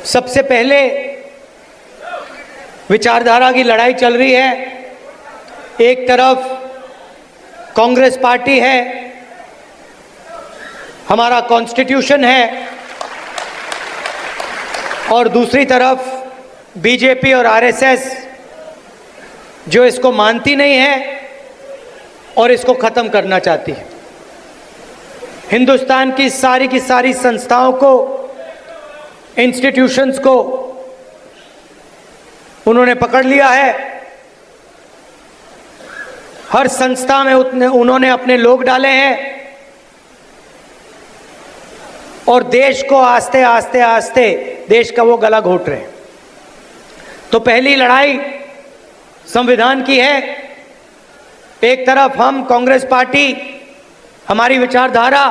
सबसे पहले विचारधारा की लड़ाई चल रही है। एक तरफ कांग्रेस पार्टी है, हमारा कॉन्स्टिट्यूशन है, और दूसरी तरफ बीजेपी और आरएसएस जो इसको मानती नहीं है और इसको खत्म करना चाहती है। हिंदुस्तान की सारी संस्थाओं को, इंस्टीट्यूशंस को उन्होंने पकड़ लिया है। हर संस्था में उन्होंने अपने लोग डाले हैं और देश को आस्ते आस्ते देश का वो गला घोट रहे हैं। तो पहली लड़ाई संविधान की है। एक तरफ हम कांग्रेस पार्टी, हमारी विचारधारा,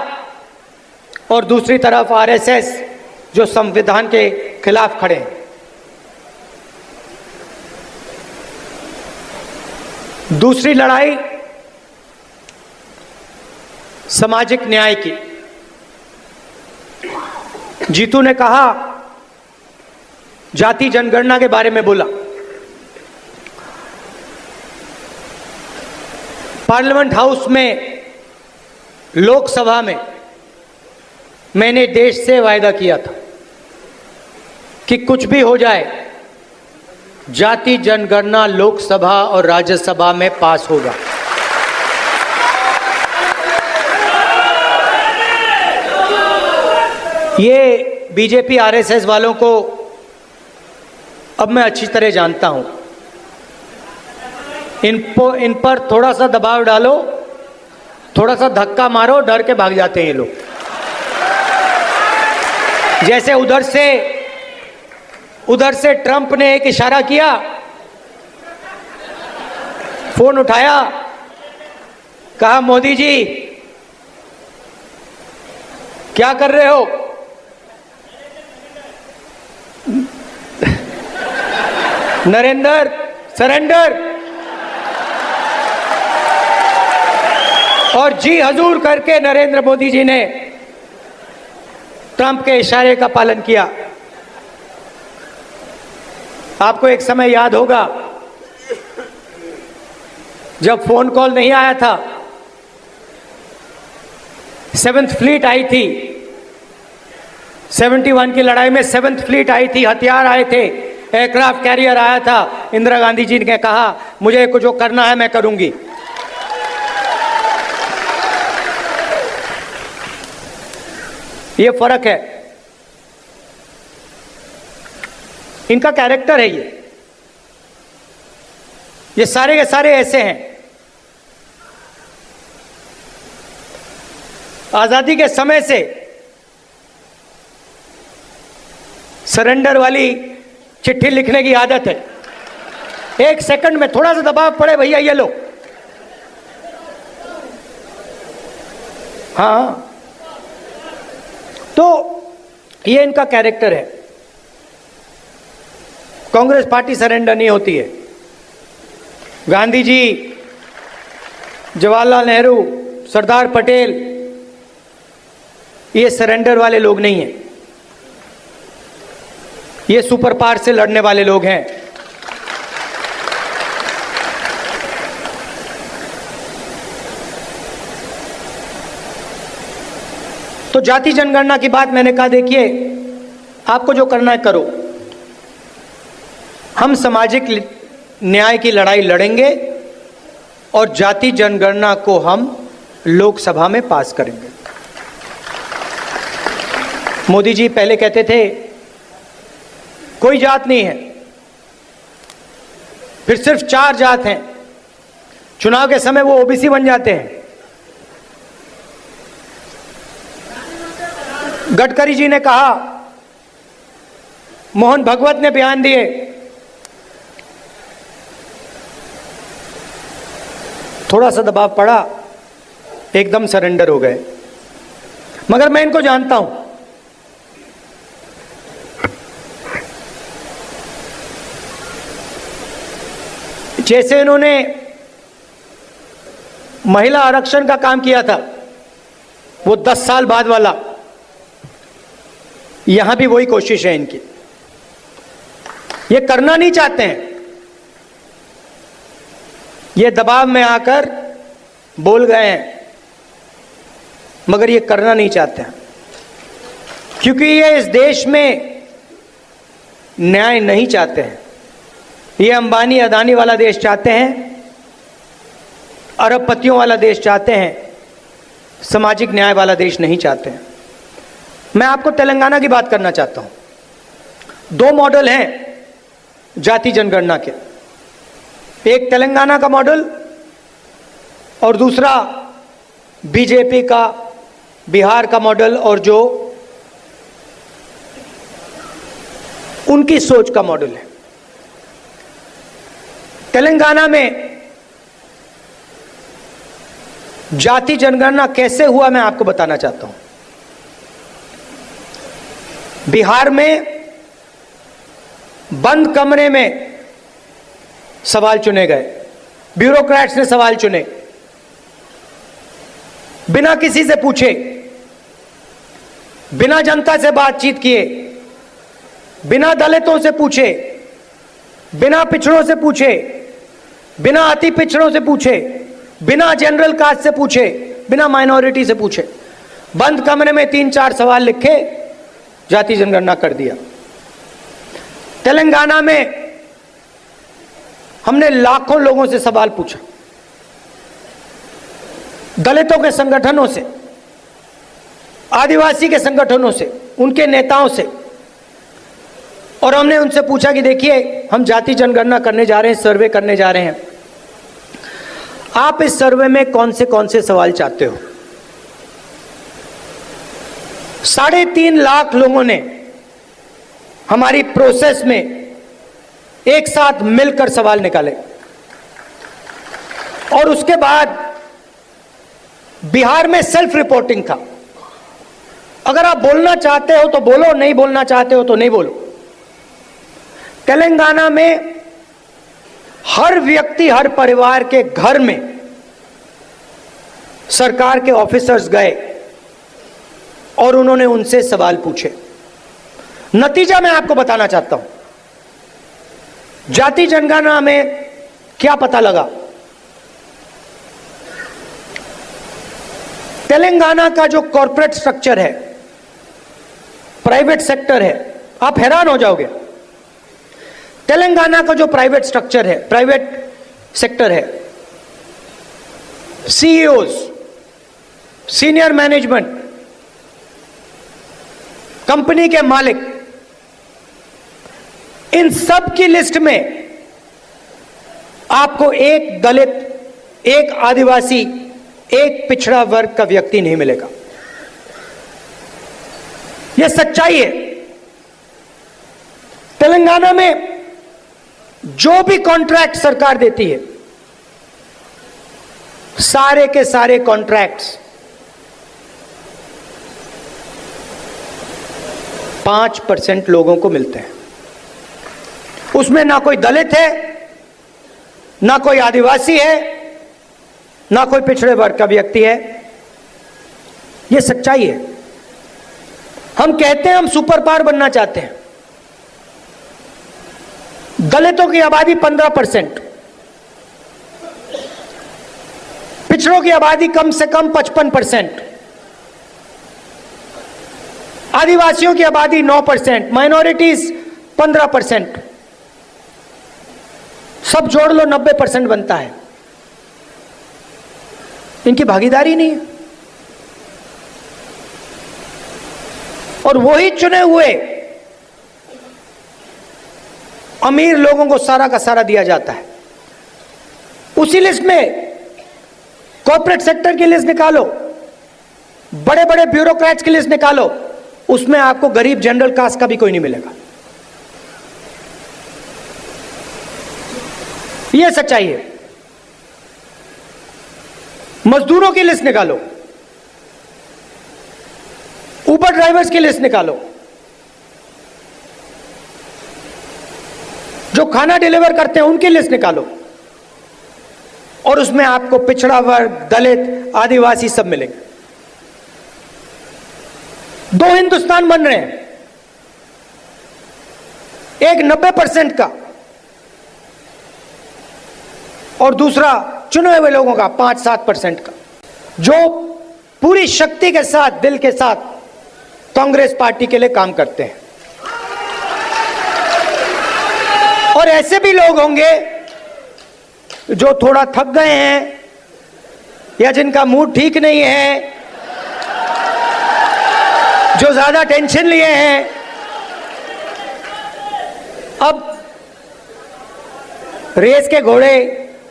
और दूसरी तरफ आरएसएस जो संविधान के खिलाफ खड़े हैं। दूसरी लड़ाई सामाजिक न्याय की। जीतू ने कहा, जाति जनगणना के बारे में बोला। पार्लियामेंट हाउस में, लोकसभा में मैंने देश से वायदा किया था कि कुछ भी हो जाए, जाति जनगणना लोकसभा और राज्यसभा में पास होगा। ये बीजेपी आरएसएस वालों को अब मैं अच्छी तरह जानता हूं। इन पर थोड़ा सा दबाव डालो, थोड़ा सा धक्का मारो, डर के भाग जाते हैं ये लोग। जैसे उधर से ट्रंप ने एक इशारा किया, फोन उठाया, कहा मोदी जी क्या कर रहे हो? नरेंद्र सरेंडर, और जी हजूर करके नरेंद्र मोदी जी ने ट्रंप के इशारे का पालन किया। आपको एक समय याद होगा जब फोन कॉल नहीं आया था, 7th फ्लीट आई थी, 71 की लड़ाई में 7th फ्लीट आई थी, हथियार आए थे, एयरक्राफ्ट कैरियर आया था। इंदिरा गांधी जी ने कहा मुझे कुछ जो करना है मैं करूंगी। ये फर्क है, इनका कैरेक्टर है। ये सारे के सारे ऐसे हैं। आजादी के समय से सरेंडर वाली चिट्ठी लिखने की आदत है। 1 सेकंड में थोड़ा सा दबाव पड़े, भैया ये लो। हाँ, तो ये इनका कैरेक्टर है। कांग्रेस पार्टी सरेंडर नहीं होती है। गांधी जी, जवाहरलाल नेहरू, सरदार पटेल, ये सरेंडर वाले लोग नहीं हैं। ये सुपर पावर से लड़ने वाले लोग हैं। तो जाति जनगणना की बात मैंने कहा, देखिए आपको जो करना है करो। हम सामाजिक न्याय की लड़ाई लड़ेंगे और जाति जनगणना को हम लोकसभा में पास करेंगे। मोदी जी पहले कहते थे कोई जात नहीं है, फिर सिर्फ 4 जात हैं। चुनाव के समय वो ओबीसी बन जाते हैं। गडकरी जी ने कहा, मोहन भगवत ने बयान दिए, थोड़ा सा दबाव पड़ा, एकदम सरेंडर हो गए। मगर मैं इनको जानता हूं। जैसे इन्होंने महिला आरक्षण का काम किया था, वो 10 साल बाद वाला, यहां भी वही कोशिश है इनकी। ये करना नहीं चाहते हैं, ये दबाव में आकर बोल गए हैं, मगर ये करना नहीं चाहते हैं, क्योंकि ये इस देश में न्याय नहीं चाहते हैं। ये अंबानी अदानी वाला देश चाहते हैं, अरबपतियों वाला देश चाहते हैं, सामाजिक न्याय वाला देश नहीं चाहते हैं। मैं आपको तेलंगाना की बात करना चाहता हूं। दो मॉडल हैं जाति जनगणना के, एक तेलंगाना का मॉडल और दूसरा बीजेपी का बिहार का मॉडल, और जो उनकी सोच का मॉडल है। तेलंगाना में जाति जनगणना कैसे हुआ मैं आपको बताना चाहता हूं। बिहार में बंद कमरे में सवाल चुने गए, ब्यूरोक्रेट्स ने सवाल चुने, बिना किसी से पूछे, बिना जनता से बातचीत किए, बिना दलितों से पूछे, बिना पिछड़ों से पूछे, बिना अति पिछड़ों से पूछे, बिना जनरल कास्ट से पूछे, बिना माइनॉरिटी से पूछे, बंद कमरे में 3-4 सवाल लिखे, जाति जनगणना कर दिया। तेलंगाना में हमने लाखों लोगों से सवाल पूछा, दलितों के संगठनों से, आदिवासी के संगठनों से, उनके नेताओं से, और हमने उनसे पूछा कि देखिए हम जाति जनगणना करने जा रहे हैं, सर्वे करने जा रहे हैं, आप इस सर्वे में कौन से सवाल चाहते हो। 3.5 लाख लोगों ने हमारी प्रोसेस में एक साथ मिलकर सवाल निकाले, और उसके बाद बिहार में सेल्फ रिपोर्टिंग था। अगर आप बोलना चाहते हो तो बोलो, नहीं बोलना चाहते हो तो नहीं बोलो। तेलंगाना में हर व्यक्ति, हर परिवार के घर में सरकार के ऑफिसर्स गए और उन्होंने उनसे सवाल पूछे। नतीजा मैं आपको बताना चाहता हूं। जाति जनगणना में क्या पता लगा। तेलंगाना का जो कॉर्पोरेट स्ट्रक्चर है, प्राइवेट सेक्टर है, आप हैरान हो जाओगे। तेलंगाना का जो प्राइवेट स्ट्रक्चर है, प्राइवेट सेक्टर है, सीईओज, सीनियर मैनेजमेंट, कंपनी के मालिक, इन सब की लिस्ट में आपको एक दलित, एक आदिवासी, एक पिछड़ा वर्ग का व्यक्ति नहीं मिलेगा। यह सच्चाई है। तेलंगाना में जो भी कॉन्ट्रैक्ट सरकार देती है, सारे के सारे कॉन्ट्रैक्ट्स 5% लोगों को मिलते हैं। उसमें ना कोई दलित है, ना कोई आदिवासी है, ना कोई पिछड़े वर्ग का व्यक्ति है। यह सच्चाई है। हम कहते हैं हम सुपर पावर बनना चाहते हैं। दलितों की आबादी 15%, पिछड़ों की आबादी कम से कम 55%, आदिवासियों की आबादी 9%, माइनॉरिटीज 15%, सब जोड़ लो 90% बनता है। इनकी भागीदारी नहीं है। और वही चुने हुए अमीर लोगों को सारा का सारा दिया जाता है। उसी लिस्ट में कॉर्पोरेट सेक्टर की लिस्ट निकालो, बड़े बड़े ब्यूरोक्रेट्स की लिस्ट निकालो, उसमें आपको गरीब जनरल कास्ट का भी कोई नहीं मिलेगा। यह सच्चाई है। मजदूरों की लिस्ट निकालो, उबर ड्राइवर्स की लिस्ट निकालो, जो खाना डिलीवर करते हैं उनकी लिस्ट निकालो, और उसमें आपको पिछड़ा वर्ग, दलित, आदिवासी सब मिलेंगे। 2 हिंदुस्तान बन रहे हैं। एक 90% का और दूसरा चुने हुए लोगों का 5-7% का, जो पूरी शक्ति के साथ, दिल के साथ कांग्रेस पार्टी के लिए काम करते हैं। और ऐसे भी लोग होंगे जो थोड़ा थक गए हैं या जिनका मूड ठीक नहीं है, जो ज्यादा टेंशन लिए हैं। अब रेस के घोड़े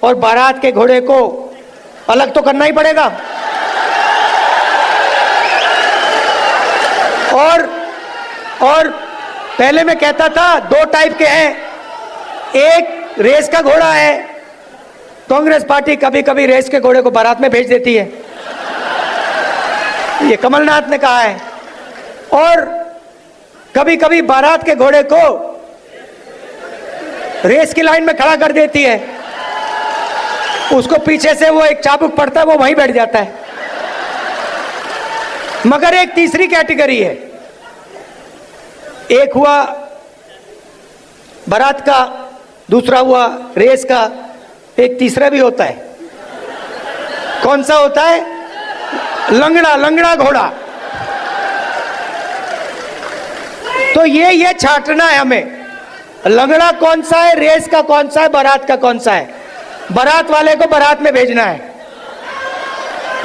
और बारात के घोड़े को अलग तो करना ही पड़ेगा। और पहले मैं कहता था 2 टाइप के हैं, एक रेस का घोड़ा है, कांग्रेस पार्टी कभी कभी रेस के घोड़े को बारात में भेज देती है, ये कमलनाथ ने कहा है, और कभी कभी बारात के घोड़े को रेस की लाइन में खड़ा कर देती है, उसको पीछे से वो एक चाबुक पड़ता है, वो वहीं बैठ जाता है। मगर एक तीसरी कैटेगरी है, एक हुआ बारात का, दूसरा हुआ रेस का, एक तीसरा भी होता है। कौन सा होता है? लंगड़ा घोड़ा। तो ये छांटना है हमें, लंगड़ा कौन सा है, रेस का कौन सा है, बारात का कौन सा है। बारात वाले को बारात में भेजना है,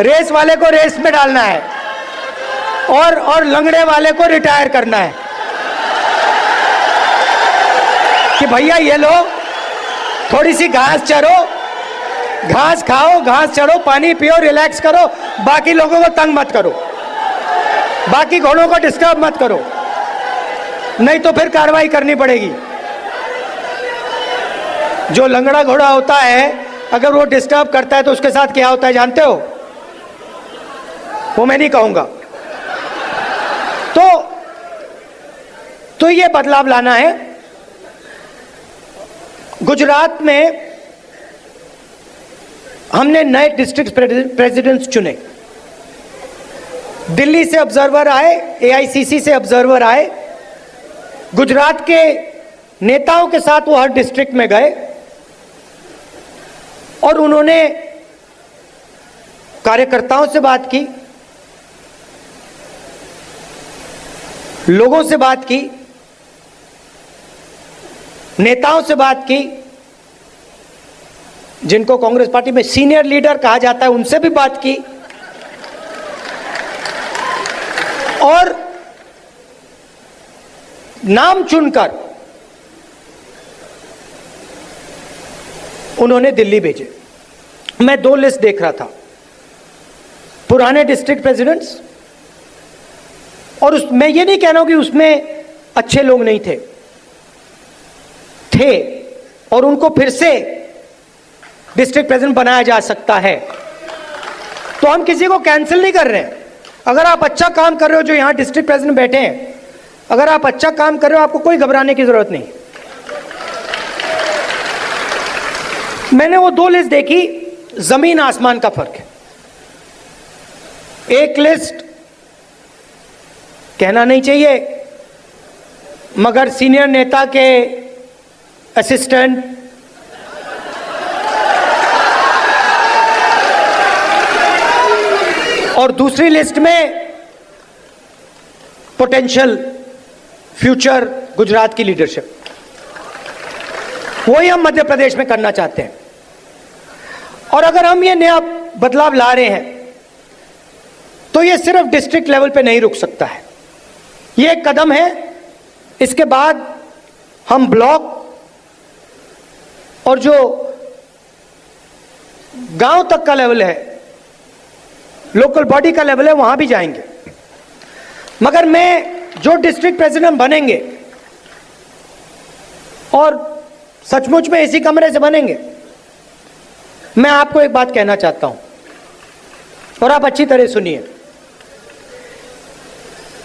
रेस वाले को रेस में डालना है, और लंगड़े वाले को रिटायर करना है कि भैया ये लो, थोड़ी सी घास चरो, घास खाओ, घास चढ़ो, पानी पियो, रिलैक्स करो, बाकी लोगों को तंग मत करो, बाकी घोड़ों को डिस्टर्ब मत करो, नहीं तो फिर कार्रवाई करनी पड़ेगी। जो लंगड़ा घोड़ा होता है, अगर वो डिस्टर्ब करता है तो उसके साथ क्या होता है जानते हो? वो मैं नहीं कहूंगा। तो ये बदलाव लाना है। गुजरात में हमने नए डिस्ट्रिक्ट प्रेसिडेंट्स चुने, दिल्ली से ऑब्जर्वर आए, एआईसीसी से ऑब्जर्वर आए, गुजरात के नेताओं के साथ वो हर डिस्ट्रिक्ट में गए और उन्होंने कार्यकर्ताओं से बात की, लोगों से बात की, नेताओं से बात की, जिनको कांग्रेस पार्टी में सीनियर लीडर कहा जाता है उनसे भी बात की, और नाम चुनकर उन्होंने दिल्ली भेजे। मैं 2 लिस्ट देख रहा था, पुराने डिस्ट्रिक्ट प्रेसिडेंट्स, और मैं ये नहीं कह रहा हूं कि उसमें अच्छे लोग नहीं थे, और उनको फिर से डिस्ट्रिक्ट प्रेसिडेंट बनाया जा सकता है। तो हम किसी को कैंसिल नहीं कर रहे हैं। अगर आप अच्छा काम कर रहे हो, जो यहां डिस्ट्रिक्ट प्रेसिडेंट बैठे हैं, अगर आप अच्छा काम कर रहे हो, आपको कोई घबराने की जरूरत नहीं। मैंने वो 2 लिस्ट देखी, जमीन आसमान का फर्क है। एक लिस्ट कहना नहीं चाहिए, मगर सीनियर नेता के असिस्टेंट, और दूसरी लिस्ट में पोटेंशियल फ्यूचर गुजरात की लीडरशिप। वही हम मध्य प्रदेश में करना चाहते हैं। और अगर हम ये नया बदलाव ला रहे हैं तो ये सिर्फ डिस्ट्रिक्ट लेवल पे नहीं रुक सकता है, ये एक कदम है। इसके बाद हम ब्लॉक और जो गांव तक का लेवल है, लोकल बॉडी का लेवल है, वहां भी जाएंगे। मगर मैं जो डिस्ट्रिक्ट प्रेसिडेंट बनेंगे, और सचमुच में इसी कमरे से बनेंगे, मैं आपको एक बात कहना चाहता हूं और आप अच्छी तरह सुनिए।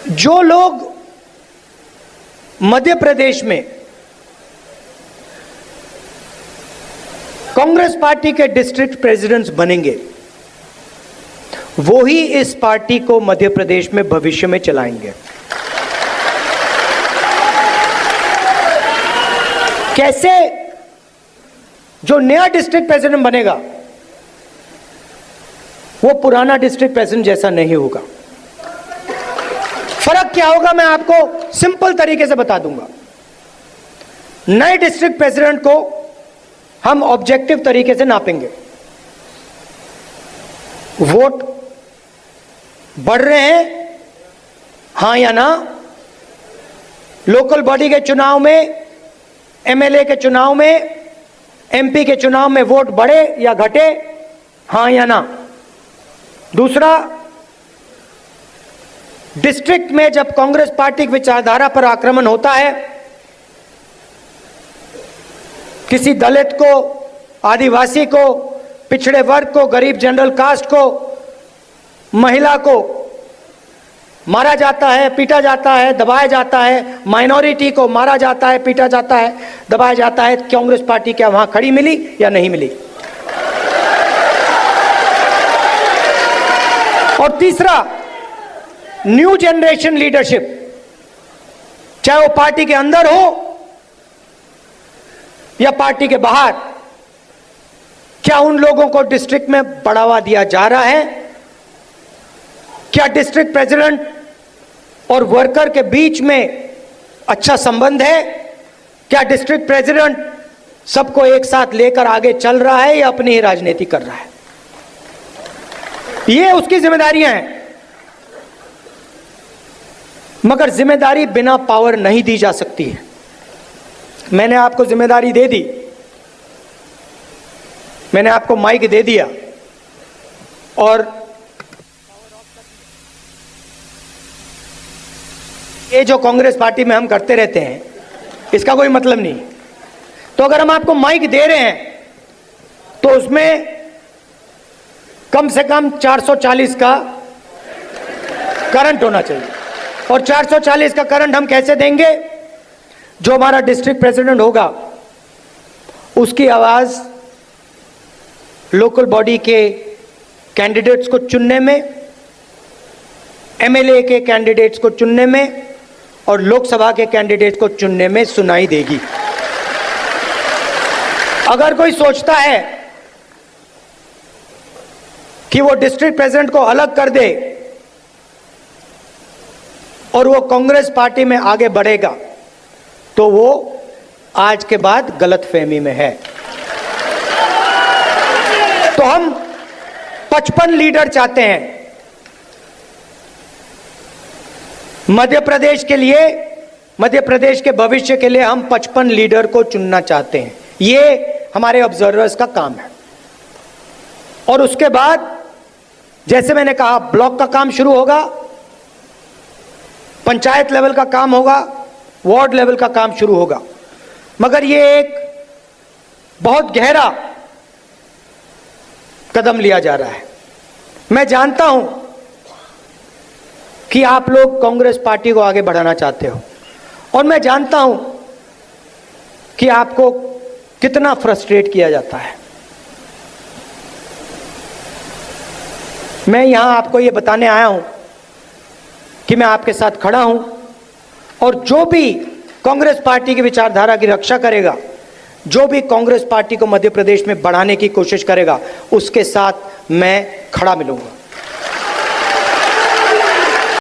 जो लोग मध्य प्रदेश में कांग्रेस पार्टी के डिस्ट्रिक्ट प्रेसिडेंट्स बनेंगे, वो ही इस पार्टी को मध्य प्रदेश में भविष्य में चलाएंगे। कैसे जो नया डिस्ट्रिक्ट प्रेसिडेंट बनेगा वो पुराना डिस्ट्रिक्ट प्रेसिडेंट जैसा नहीं होगा। फर्क क्या होगा मैं आपको सिंपल तरीके से बता दूंगा। नए डिस्ट्रिक्ट प्रेसिडेंट को हम ऑब्जेक्टिव तरीके से नापेंगे। वोट बढ़ रहे हैं, हां या ना? लोकल बॉडी के चुनाव में, एमएलए के चुनाव में, एमपी के चुनाव में वोट बढ़े या घटे, हां या ना? दूसरा, डिस्ट्रिक्ट में जब कांग्रेस पार्टी की विचारधारा पर आक्रमण होता है, किसी दलित को, आदिवासी को, पिछड़े वर्ग को, गरीब जनरल कास्ट को, महिला को मारा जाता है, पीटा जाता है, दबाया जाता है, माइनॉरिटी को मारा जाता है, पीटा जाता है, दबाया जाता है, कांग्रेस पार्टी क्या वहां खड़ी मिली या नहीं मिली? और तीसरा, न्यू जनरेशन लीडरशिप, चाहे वो पार्टी के अंदर हो या पार्टी के बाहर, क्या उन लोगों को डिस्ट्रिक्ट में बढ़ावा दिया जा रहा है? क्या डिस्ट्रिक्ट प्रेसिडेंट और वर्कर के बीच में अच्छा संबंध है? क्या डिस्ट्रिक्ट प्रेसिडेंट सबको एक साथ लेकर आगे चल रहा है या अपनी ही राजनीति कर रहा है? ये उसकी जिम्मेदारियां हैं। मगर जिम्मेदारी बिना पावर नहीं दी जा सकती है। मैंने आपको जिम्मेदारी दे दी, मैंने आपको माइक दे दिया और ये जो कांग्रेस पार्टी में हम करते रहते हैं इसका कोई मतलब नहीं। तो अगर हम आपको माइक दे रहे हैं तो उसमें कम से कम 440 का करंट होना चाहिए। और 440 का करंट हम कैसे देंगे? जो हमारा डिस्ट्रिक्ट प्रेसिडेंट होगा उसकी आवाज लोकल बॉडी के कैंडिडेट्स को चुनने में, एमएलए के कैंडिडेट्स को चुनने में और लोकसभा के कैंडिडेट को चुनने में सुनाई देगी। अगर कोई सोचता है कि वो डिस्ट्रिक्ट प्रेसिडेंट को अलग कर दे और वो कांग्रेस पार्टी में आगे बढ़ेगा तो वो आज के बाद गलतफहमी में है। तो हम 55 लीडर चाहते हैं मध्य प्रदेश के लिए, मध्य प्रदेश के भविष्य के लिए हम 55 लीडर को चुनना चाहते हैं। ये हमारे ऑब्जर्वर्स का काम है। और उसके बाद जैसे मैंने कहा ब्लॉक का काम शुरू होगा, पंचायत लेवल का काम होगा, वार्ड लेवल का काम शुरू होगा। मगर ये एक बहुत गहरा कदम लिया जा रहा है। मैं जानता हूं कि आप लोग कांग्रेस पार्टी को आगे बढ़ाना चाहते हो और मैं जानता हूं कि आपको कितना फ्रस्ट्रेट किया जाता है। मैं यहां आपको यह बताने आया हूं कि मैं आपके साथ खड़ा हूं और जो भी कांग्रेस पार्टी की विचारधारा की रक्षा करेगा, जो भी कांग्रेस पार्टी को मध्य प्रदेश में बढ़ाने की कोशिश करेगा, उसके साथ मैं खड़ा मिलूंगा।